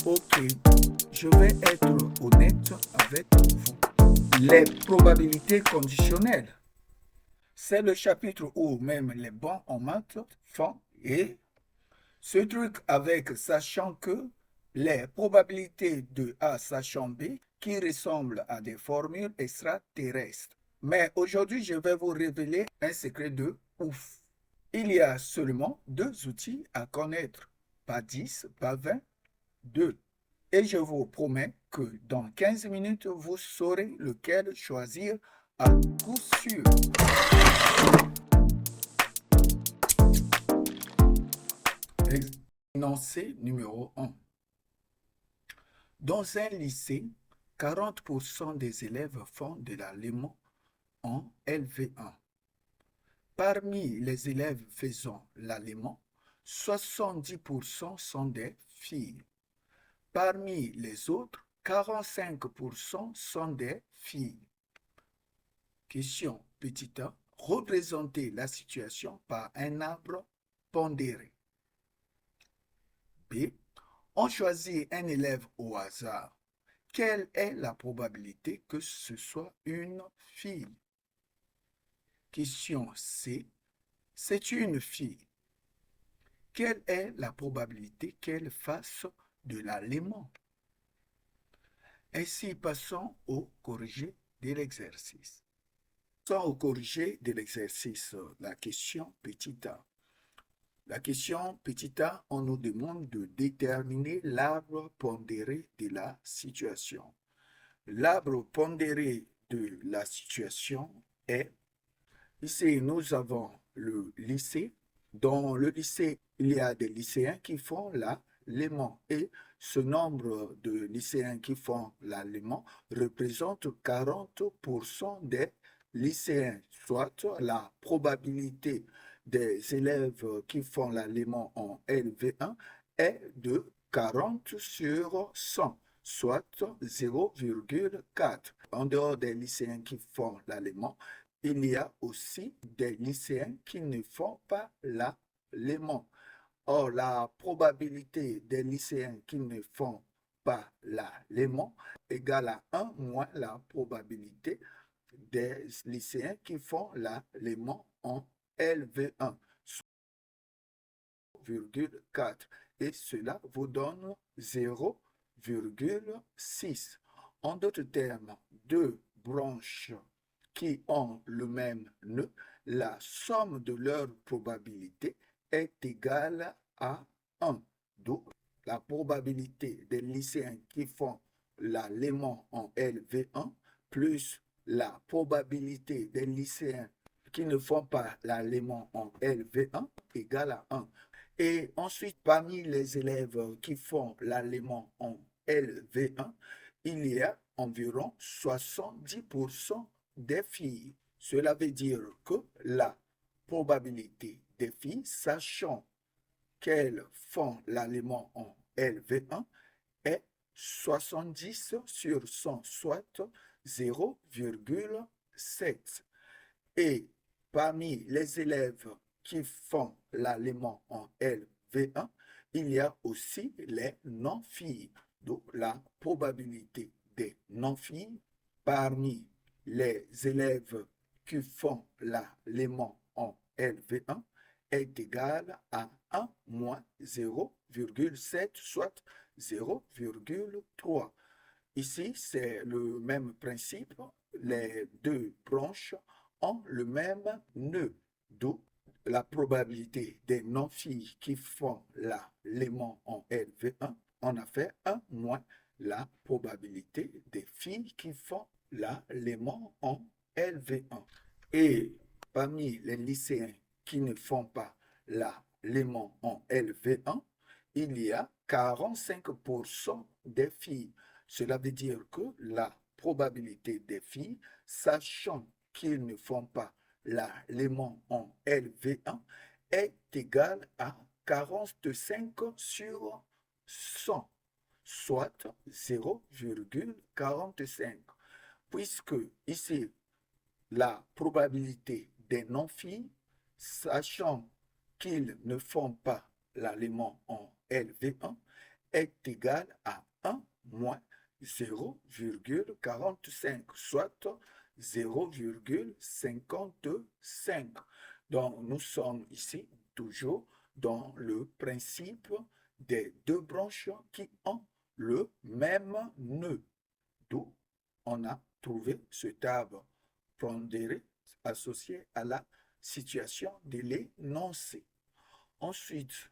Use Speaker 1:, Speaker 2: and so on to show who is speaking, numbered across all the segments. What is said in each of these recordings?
Speaker 1: Ok, je vais être honnête avec vous. Les probabilités conditionnelles, c'est le chapitre où même les bons en maths font et ce truc avec sachant que les probabilités de A sachant B qui ressemblent à des formules extraterrestres. Mais aujourd'hui, je vais vous révéler un secret de ouf. Il y a seulement deux outils à connaître, pas 10, pas 20, deux. Et je vous promets que dans 15 minutes, vous saurez lequel choisir à coup sûr. Énoncé numéro 1. Dans un lycée, 40% des élèves font de l'allemand en LV1. Parmi les élèves faisant l'allemand, 70% sont des filles. Parmi les autres, 45% sont des filles. Question petit a. Représenter la situation par un arbre pondéré. B. On choisit un élève au hasard. Quelle est la probabilité que ce soit une fille? Question C. C'est une fille. Quelle est la probabilité qu'elle fasse de l'allemand? Ainsi, passons au corrigé de l'exercice. Passons au corrigé de l'exercice, la question petit a. La question petit a, on nous demande de déterminer l'arbre pondéré de la situation. L'arbre pondéré de la situation est, ici nous avons le lycée. Dans le lycée, il y a des lycéens qui font l'allemand et ce nombre de lycéens qui font l'allemand représente 40% des lycéens, soit la probabilité des élèves qui font l'allemand en LV1 est de 40 sur 100, soit 0,4. En dehors des lycéens qui font l'allemand, il y a aussi des lycéens qui ne font pas l'allemand. Or, la probabilité des lycéens qui ne font pas l'allemand est égale à 1 moins la probabilité des lycéens qui font l'allemand en LV1, 0,4. Et cela vous donne 0,6. En d'autres termes, deux branches qui ont le même nœud, la somme de leurs probabilités est égale à 1. Donc, la probabilité des lycéens qui font l'allemand en LV1 plus la probabilité des lycéens qui ne font pas l'allemand en LV1 égale à 1. Et ensuite, parmi les élèves qui font l'allemand en LV1, il y a environ 70% des filles. Cela veut dire que la probabilité des filles, sachant qu'elles font l'allemand en LV1, est 70 sur 100, soit 0,7. Et parmi les élèves qui font l'allemand en LV1, il y a aussi les non-filles. Donc, la probabilité des non-filles parmi les élèves qui font l'allemand en LV1 est égale à 1 moins 0,7, soit 0,3. Ici, c'est le même principe. Les deux branches ont le même nœud. D'où la probabilité des non-filles qui font l'allemand en LV1, on a fait 1 moins la probabilité des filles qui font l'allemand en LV1. Et parmi les lycéens qui ne font pas l'allemand en LV1, il y a 45% des filles. Cela veut dire que la probabilité des filles, sachant qu'ils ne font pas l'allemand en LV1, est égale à 45 sur 100, soit 0,45. Puisque ici, la probabilité des non-filles, sachant qu'ils ne font pas l'allemand en LV1, est égal à 1 moins 0,45, soit 0,55. Donc, nous sommes ici toujours dans le principe des deux branches qui ont le même nœud. D'où on a trouvé cet arbre pondéré associé à la situation de l'énoncé. Ensuite,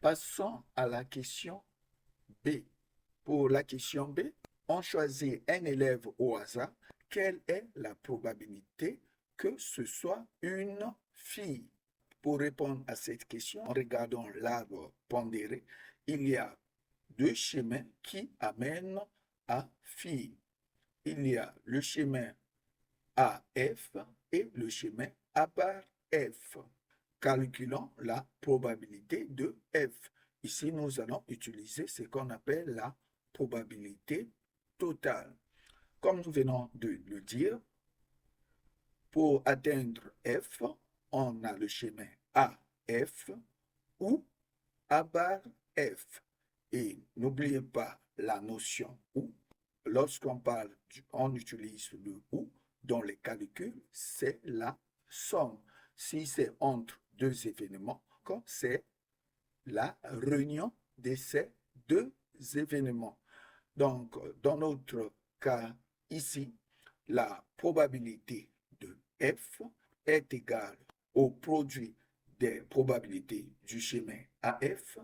Speaker 1: passons à la question B. Pour la question B, on choisit un élève au hasard. Quelle est la probabilité que ce soit une fille? Pour répondre à cette question, en regardant l'arbre pondéré, il y a deux chemins qui amènent à fille. Il y a le chemin AF et le chemin A bar F. Calculons la probabilité de F. Ici, nous allons utiliser ce qu'on appelle la probabilité totale. Comme nous venons de le dire, pour atteindre F, on a le chemin AF ou A bar F. Et n'oubliez pas la notion ou. Lorsqu'on parle, on utilise le ou. Dans les calculs, c'est la somme. Si c'est entre deux événements, c'est la réunion de ces deux événements. Donc, dans notre cas ici, la probabilité de F est égale au produit des probabilités du chemin AF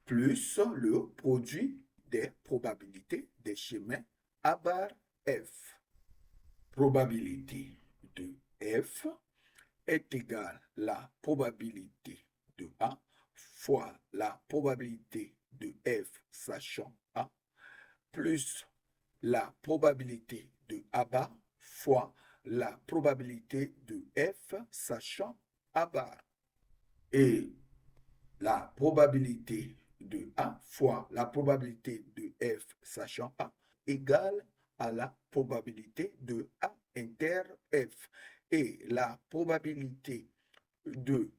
Speaker 1: plus le produit des probabilités des chemins A bar F. Probabilité de F est égale à la probabilité de A fois la probabilité de F sachant A plus la probabilité de A bar fois la probabilité de F sachant A bar. Et la probabilité de A fois la probabilité de F sachant A égale à la probabilité de A inter F. Et la probabilité de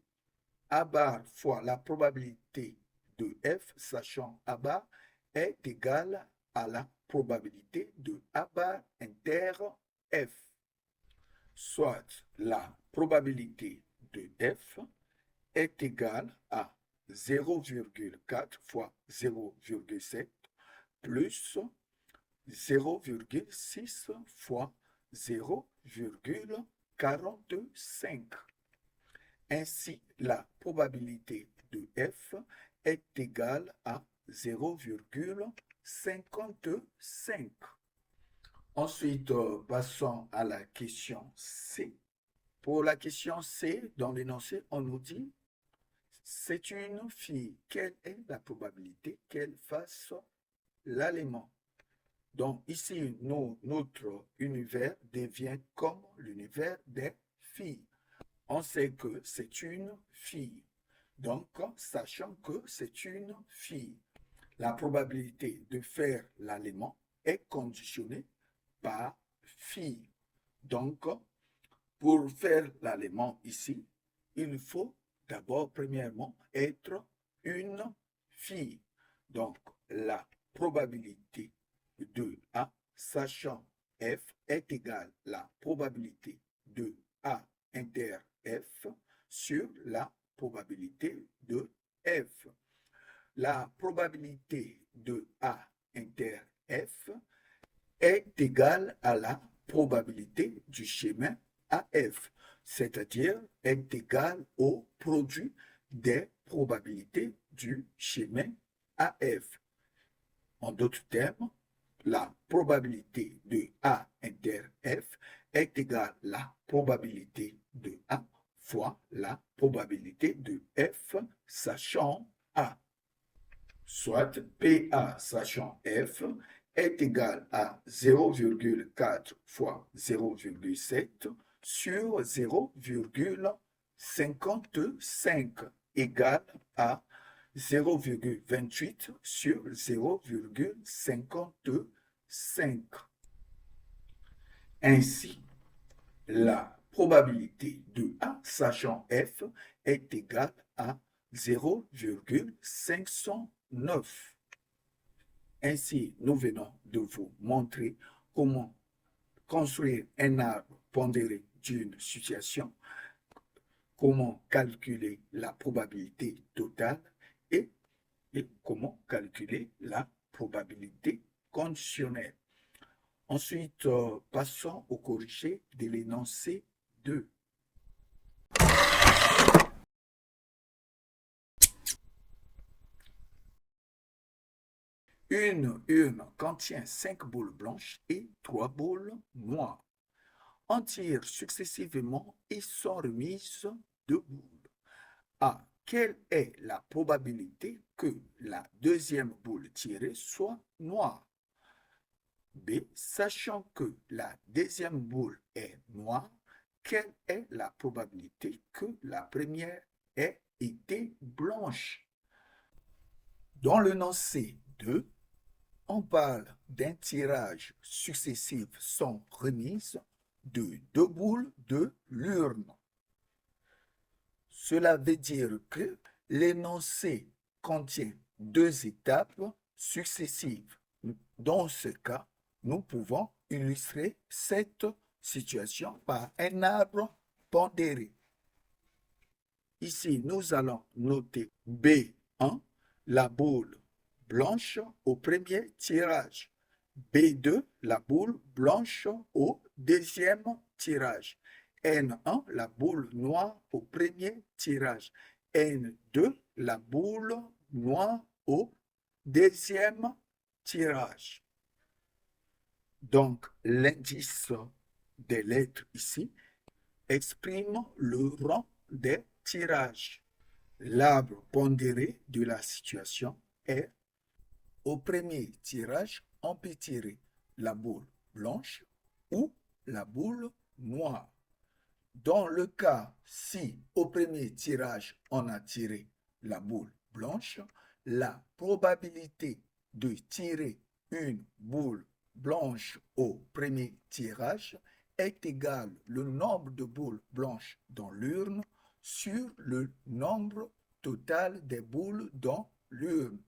Speaker 1: A bar fois la probabilité de F sachant A bar est égale à la probabilité de A bar inter F. Soit la probabilité de F est égale à 0,4 fois 0,7 plus 0,6 fois 0,45. Ainsi, la probabilité de F est égale à 0,55. Ensuite, passons à la question C. Pour la question C, dans l'énoncé, on nous dit c'est une fille. Quelle est la probabilité qu'elle fasse l'aliment? Donc ici, notre univers devient comme l'univers des filles. On sait que c'est une fille. Donc, sachant que c'est une fille, la probabilité de faire l'aliment est conditionnée par fille. Donc, pour faire l'aliment ici, il faut d'abord, premièrement, être une fille. Donc, la probabilité de A, sachant F, est égale à la probabilité de A inter F sur la probabilité de F. La probabilité de A inter F est égale à la probabilité du chemin AF, c'est-à-dire est égale au produit des probabilités du chemin AF. En d'autres termes, la probabilité de A inter F est égale à la probabilité de A fois la probabilité de F sachant A. Soit PA sachant F est égal à 0,4 fois 0,7 sur 0,55 égale à 0,28 sur 0,55. Ainsi, la probabilité de A sachant F est égale à 0,509. Ainsi, nous venons de vous montrer comment construire un arbre pondéré d'une situation, comment calculer la probabilité totale et, comment calculer la probabilité conditionnelle. Ensuite, passons au corrigé de l'énoncé 2. Une urne contient 5 boules blanches et 3 boules noires. On tire successivement et sont remises 2 boules. A. Quelle est la probabilité que la deuxième boule tirée soit noire? B. Sachant que la deuxième boule est noire, quelle est la probabilité que la première ait été blanche? Dans l'énoncé 2, on parle d'un tirage successif sans remise de 2 boules de l'urne. Cela veut dire que l'énoncé contient 2 étapes successives. Dans ce cas, nous pouvons illustrer cette situation par un arbre pondéré. Ici, nous allons noter B1, la boule blanche au premier tirage. B2, la boule blanche au deuxième tirage. N1, la boule noire au premier tirage. N2, la boule noire au deuxième tirage. Donc, l'indice des lettres ici exprime le rang des tirages. L'arbre pondéré de la situation est: au premier tirage, on peut tirer la boule blanche ou la boule noire. Dans le cas si au premier tirage, on a tiré la boule blanche, la probabilité de tirer une boule blanche au premier tirage est égale au nombre de boules blanches dans l'urne sur le nombre total des boules dans l'urne,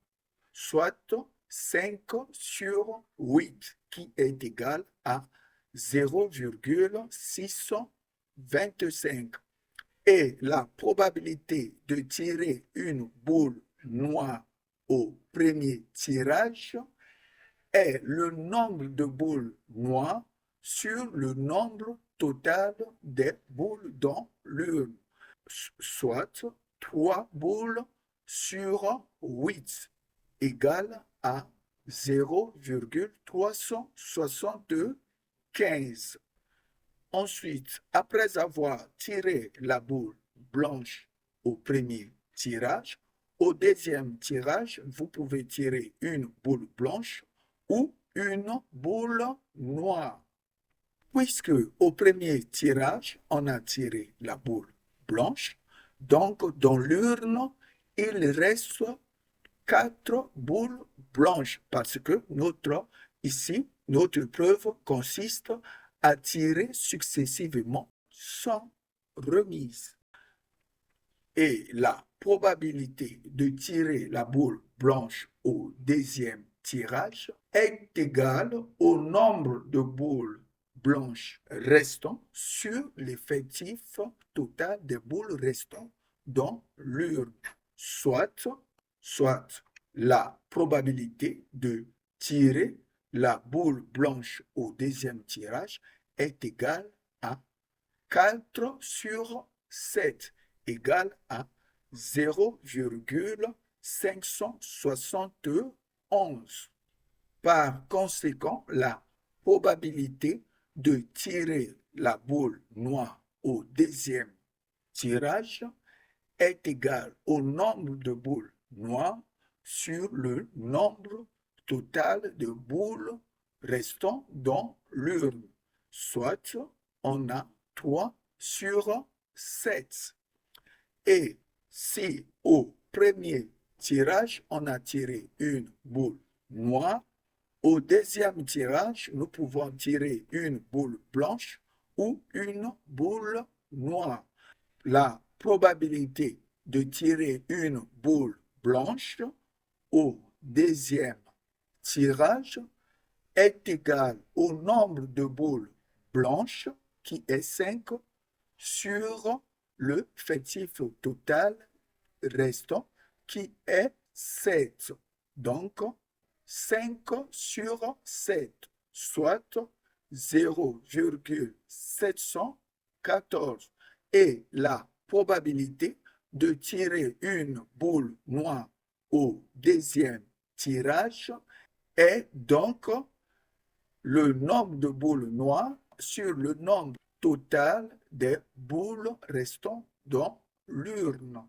Speaker 1: soit 5 sur 8, qui est égal à 0,625. Et la probabilité de tirer une boule noire au premier tirage est le nombre de boules noires sur le nombre total des boules dans l'urne, soit 3 boules sur 8 égale à 0,375. Ensuite, après avoir tiré la boule blanche au premier tirage, au deuxième tirage, vous pouvez tirer une boule blanche ou une boule noire. Puisque au premier tirage, on a tiré la boule blanche, donc dans l'urne, il reste 4 boules blanches parce que notre preuve consiste à tirer successivement sans remise. Et la probabilité de tirer la boule blanche au deuxième tirage est égale au nombre de boules blanches restant sur l'effectif total des boules restantes dans l'urne, soit la probabilité de tirer la boule blanche au deuxième tirage est égale à 4 sur 7, égale à 0,571. Par conséquent, la probabilité de tirer la boule noire au deuxième tirage est égale au nombre de boules noires sur le nombre total de boules restant dans l'urne, soit on a 3 sur 7. Et si au premier tirage, on a tiré une boule noire, au deuxième tirage, nous pouvons tirer une boule blanche ou une boule noire. La probabilité de tirer une boule blanche au deuxième tirage est égal au nombre de boules blanches qui est 5 sur le effectif total restant qui est 7. Donc, 5 sur 7, soit 0,714. Et la probabilité de tirer une boule noire au deuxième tirage est donc le nombre de boules noires sur le nombre total des boules restant dans l'urne,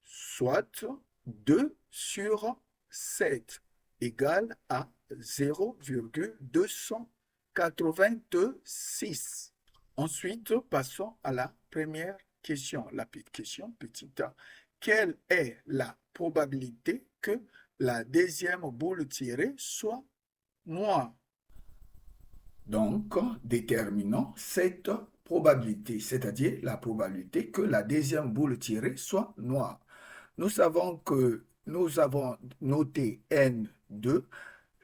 Speaker 1: soit 2 sur 7 égale à 0,286. Ensuite, passons à la première question, la petite question, petit a. Quelle est la probabilité que la deuxième boule tirée soit noire? Donc, déterminons cette probabilité, c'est-à-dire la probabilité que la deuxième boule tirée soit noire. Nous savons que nous avons noté N2,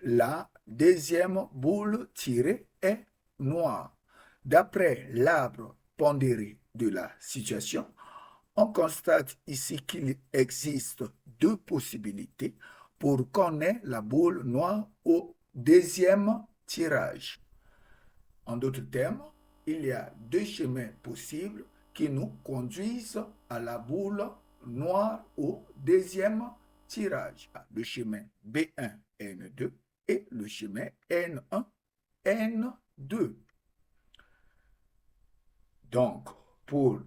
Speaker 1: la deuxième boule tirée est noire. D'après l'arbre pondéré de la situation, on constate ici qu'il existe deux possibilités pour qu'on ait la boule noire au deuxième tirage. En d'autres termes, il y a deux chemins possibles qui nous conduisent à la boule noire au deuxième tirage. Le chemin B1, N2 et le chemin N1, N2. Donc, pour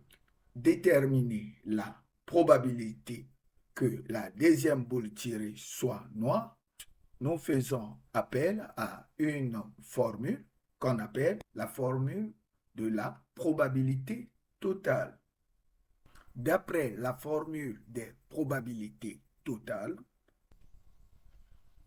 Speaker 1: déterminer la probabilité que la deuxième boule tirée soit noire, nous faisons appel à une formule qu'on appelle la formule de la probabilité totale. D'après la formule des probabilités totales,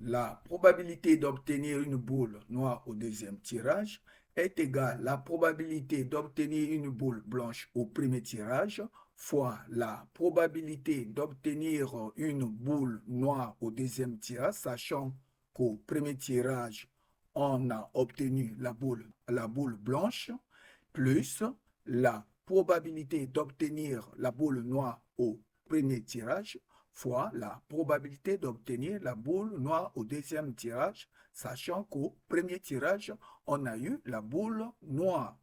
Speaker 1: la probabilité d'obtenir une boule noire au deuxième tirage est égale à la probabilité d'obtenir une boule blanche au premier tirage fois la probabilité d'obtenir une boule noire au deuxième tirage, sachant qu'au premier tirage, on a obtenu la boule blanche, plus la probabilité d'obtenir la boule noire au premier tirage, fois la probabilité d'obtenir la boule noire au deuxième tirage, sachant qu'au premier tirage, on a eu la boule noire.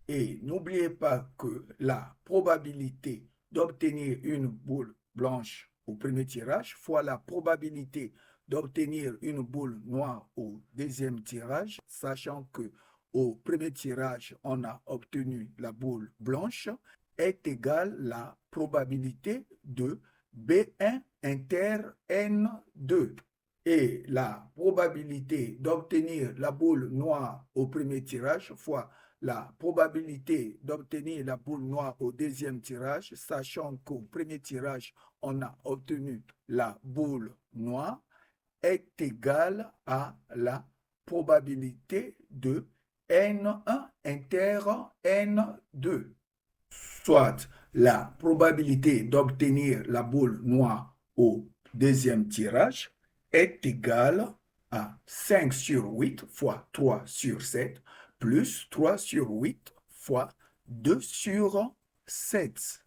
Speaker 1: Et n'oubliez pas que la probabilité d'obtenir une boule blanche au premier tirage fois la probabilité d'obtenir une boule noire au deuxième tirage, sachant que au premier tirage, on a obtenu la boule blanche, est égale à la probabilité de B1 inter N2. Et la probabilité d'obtenir la boule noire au premier tirage fois la probabilité d'obtenir la boule noire au deuxième tirage, sachant qu'au premier tirage, on a obtenu la boule noire, est égale à la probabilité de N1 inter N2. Soit la probabilité d'obtenir la boule noire au deuxième tirage est égale à 5 sur 8 fois 3 sur 7 plus 3 sur 8 fois 2 sur 7.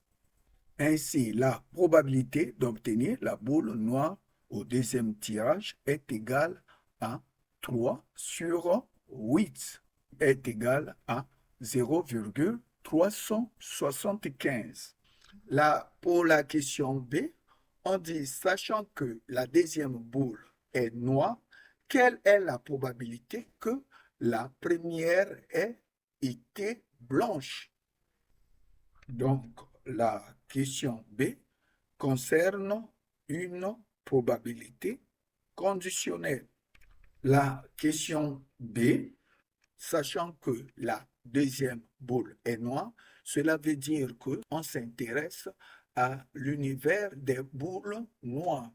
Speaker 1: Ainsi, la probabilité d'obtenir la boule noire au deuxième tirage est égale à 3 sur 8, est égale à 0,375. Là, pour la question B, on dit, sachant que la deuxième boule est noire, quelle est la probabilité que la première ait été blanche? Donc, la question B concerne une probabilité conditionnelle. La question B, sachant que la deuxième boule est noire, cela veut dire qu'on s'intéresse à l'univers des boules noires.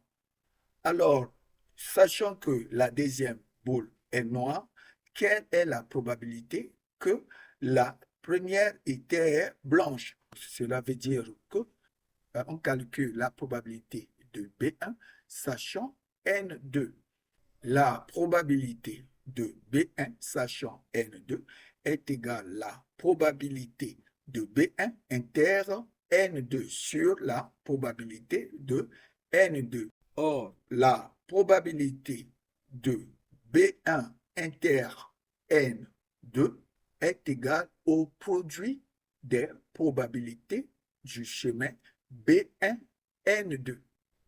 Speaker 1: Alors, sachant que la deuxième boule est noire, quelle est la probabilité que la première était blanche? Cela veut dire qu'on calcule la probabilité de B1, sachant N2. La probabilité de B1 sachant N2 est égale à la probabilité de B1 inter N2 sur la probabilité de N2. Or, la probabilité de B1 inter N2 est égale au produit des probabilités du chemin B1 N2,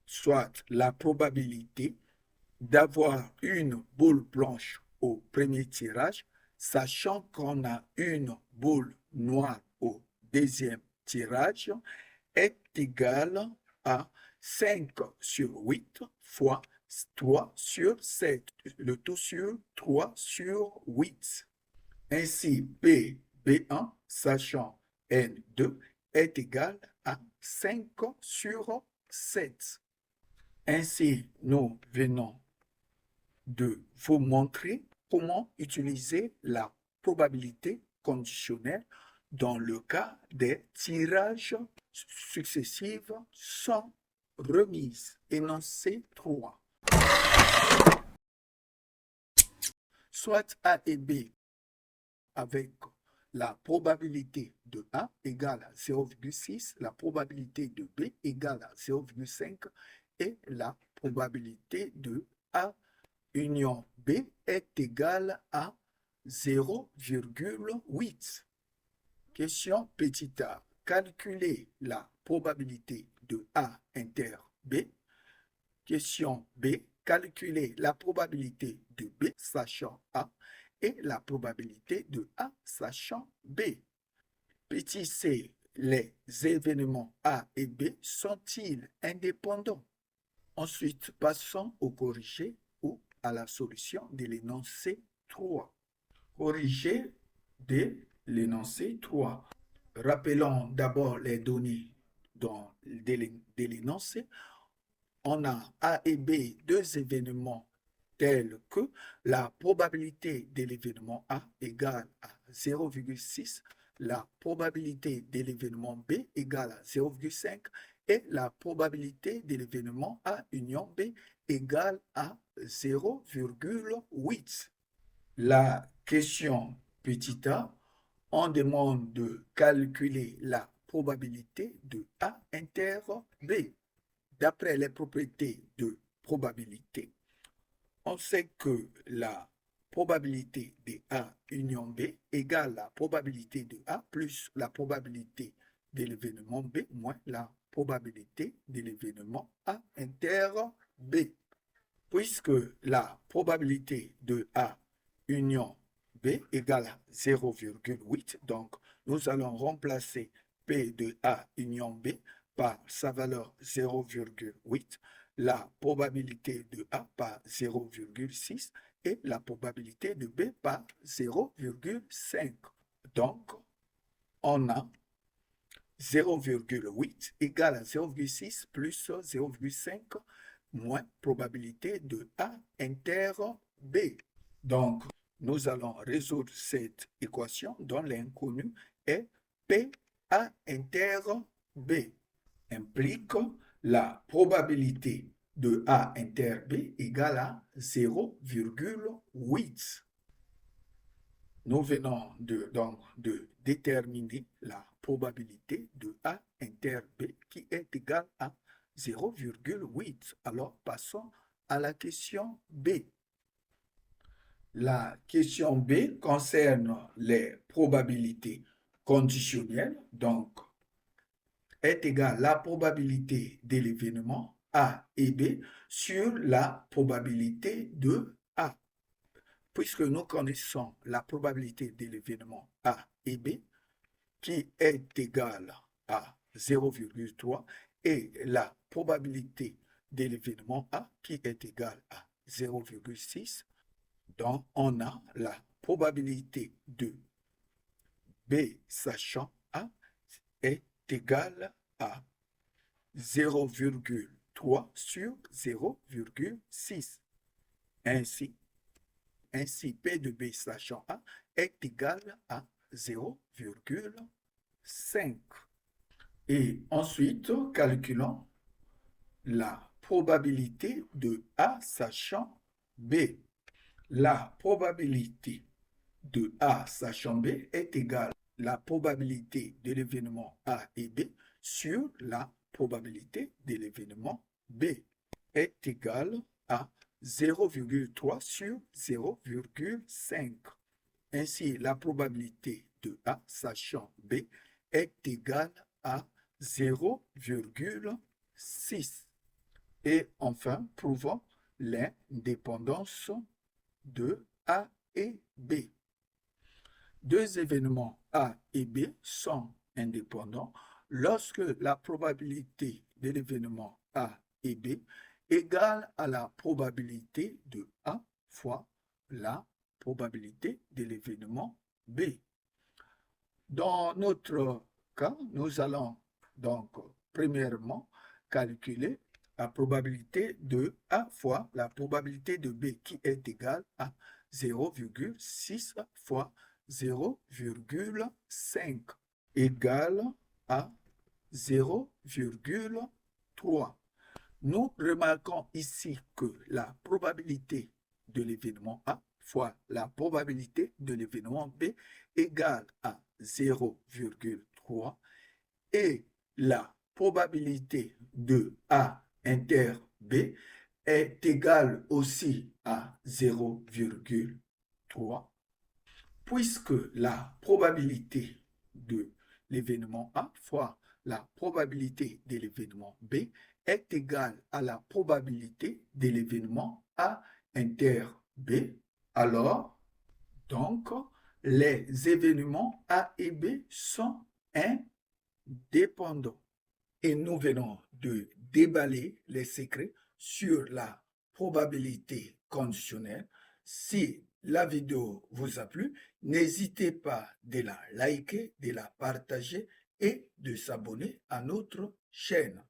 Speaker 1: soit la probabilité d'avoir une boule blanche au premier tirage, sachant qu'on a une boule noire au deuxième tirage, est égale à 5 sur 8 fois 3 sur 7, le tout sur 3 sur 8. Ainsi, B1, sachant N2, est égal à 5 sur 7. Ainsi, nous venons de vous montrer comment utiliser la probabilité conditionnelle dans le cas des tirages successifs sans remise. Énoncé 3. Soit A et B avec la probabilité de A égale à 0,6, la probabilité de B égale à 0,5 et la probabilité de A union B est égale à 0,8. Question petit a. Calculer la probabilité de A inter B. Question B. Calculer la probabilité de B sachant A et la probabilité de A sachant B. Petit c. Les événements A et B sont-ils indépendants? Ensuite, passons au corrigé ou à la solution de l'énoncé 3. Corrigé de l'énoncé 3. Rappelons d'abord les données de l'énoncé. On a A et B, deux événements tels que la probabilité de l'événement A égale à 0,6, la probabilité de l'événement B égale à 0,5 et la probabilité de l'événement A union B égale à 0,8. La question petit a, on demande de calculer la probabilité de A inter B. D'après les propriétés de probabilité, on sait que la probabilité de A union B égale la probabilité de A plus la probabilité de l'événement B moins la probabilité de l'événement A inter B. Puisque la probabilité de A union B égale à 0,8, donc nous allons remplacer P de A union B par sa valeur 0,8, la probabilité de A par 0,6 et la probabilité de B par 0,5. Donc, on a 0,8 égale à 0,6 plus 0,5 moins probabilité de A inter B. Donc, nous allons résoudre cette équation dont l'inconnu est P A inter B. Implique la probabilité de A inter B égale à 0,8. Nous venons donc de déterminer la probabilité de A inter B qui est égale à 0,8. Alors, passons à la question B. La question B concerne les probabilités conditionnelles, donc est égale à la probabilité de l'événement A et B sur la probabilité de A. Puisque nous connaissons la probabilité de l'événement A et B, qui est égale à 0,3, et la probabilité de l'événement A, qui est égale à 0,6, donc on a la probabilité de B sachant A est égale à 0,3 sur 0,6. Ainsi, P de B sachant A est égal à 0,5. Et ensuite, calculons la probabilité de A sachant B. La probabilité de A sachant B est égale à la probabilité de l'événement A et B sur la probabilité de l'événement B est égale à 0,3 sur 0,5. Ainsi, la probabilité de A sachant B est égale à 0,6. Et enfin, prouvons l'indépendance de A et B. Deux événements A et B sont indépendants lorsque la probabilité de l'événement A et B égale à la probabilité de A fois la probabilité de l'événement B. Dans notre cas, nous allons donc premièrement calculer la probabilité de A fois la probabilité de B qui est égale à 0,6 fois 0,5 égale à 0,3. Nous remarquons ici que la probabilité de l'événement A fois la probabilité de l'événement B égale à 0,3 et la probabilité de A inter B est égale aussi à 0,3 puisque la probabilité de l'événement A fois la probabilité de l'événement B est égale à la probabilité de l'événement A inter B. Alors, donc, les événements A et B sont indépendants. Et nous venons de déballer les secrets sur la probabilité conditionnelle. Si la vidéo vous a plu, n'hésitez pas de la liker, de la partager et de s'abonner à notre chaîne.